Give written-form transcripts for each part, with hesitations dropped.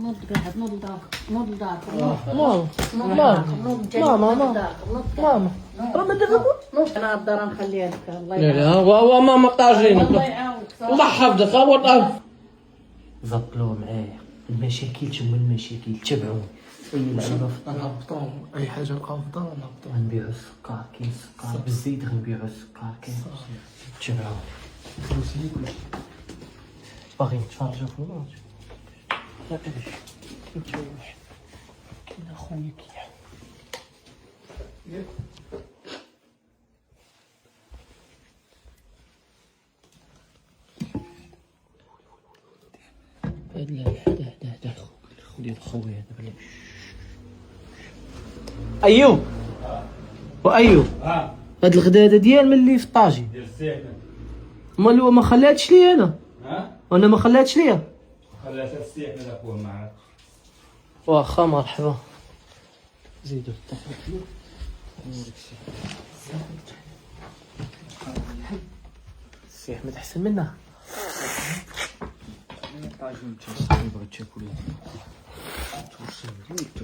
نوض قاعد نوض دارك نوض دارك ماما انا الدار نخليها لك الله لا لا هو ماما طاجينك الله يعاونك الله حفظك هو طاج زطلوا معايا المشاكل هما المشاكل تبعوا اي لعبه في الدار نهبطو اي حاجه نلقاو في الدار نهبطو غنبيعو السكر كاين السكر بالزيت غنبيعو السكر كاين تبعوا باغي نتفرجوا في الماتش لا علاش نتوحد كاين اخويا كيحب لا لا ديال خويا هذا بلاش ايوب وايوب هاد الغداده ديال ملي في الطاجي ديال السيفن. مالو ما خلاتش لي انا ها؟ وانا ما خلاتش ليا خلاتها السيفن اخويا معاك. واخا مرحبا زيدو السي احمد احسن منها طاجين تاعي بغيت تاكل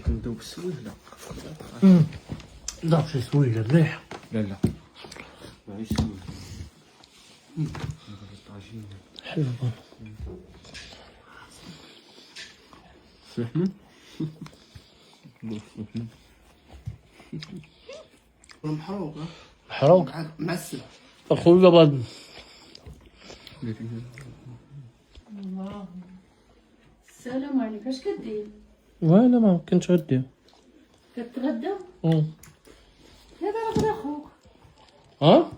كندوب السويله ضرب شي سويله مليحه لا معيش سويله طاجين حلو فهمت محروق حروق معسل اخويا بعد السلام عليك اش كدير وانا ما كنت غدي كتغدى هذا راه اخوك ها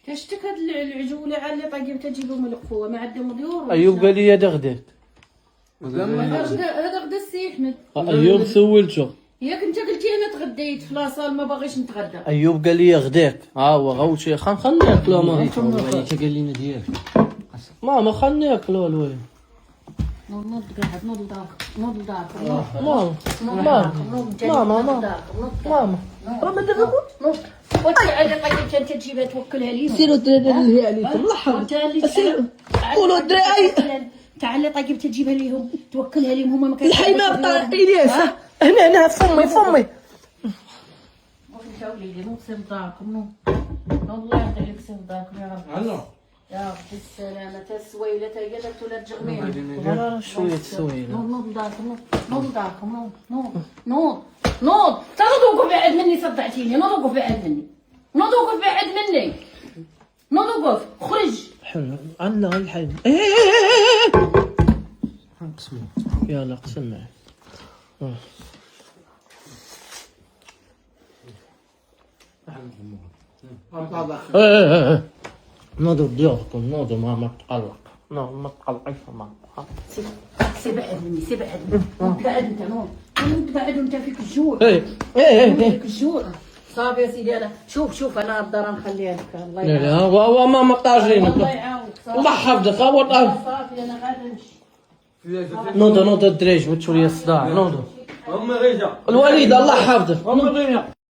كشتك هاد العجوله اللي طاقيه تجيبهم القفوه ما عندهم ديور ايوب قال لي هذا غديت هذا غدا السي احمد ايوب سولته ياك انت قلتي انا تغديت في لاصال ما باغيش نتغدى ايوب قال لي غديت ها هو غوتي خلينا ناكلو ما انت قال لنا ديالك ماما خلينا ناكلو الوين نوض قاعد نوض دارك نوض دارك ماما راه ما دابا وانت على طيب انت تجيبها توكلها لي سيروا الدراري عليكم الله يحفظك قولوا الدراري تعال طيب تجيبها ليهم توكلها ليهم هما ما كانوا الحيمه بتاع الياس هنا فمي وليدي نوض سير داركم نوض الله يهدي لك سير داركم يا رب يا ربي السلامة تا السويلة تا هي درتو لها التجميل لا شويه سويله نوض داركم نوض داركم نوض تا نوض وقف بعد مني صدعتيني نوض وقف بعد مني نوض وقف بعد مني نوض وقف خرج حلو عندنا الحين يلا قسم معي نوضوا ديالكم نوضوا ما تقلق ما تقلقيش ماما سي بعد مني سي بعد مني نوض بعد انت نوض بعد وانت فيك الجوع فيك الجوع صافي يا سيدي انا شوف انا الدار نخليها لك الله لا يعاونك لا هو ماما طاجينك الله يعاونك الله حفظك هو طاج صافي انا غادي نمشي نوضوا الدريج بتشوف لي الصداع نوضوا أم غيجة. الوليد الله حفظك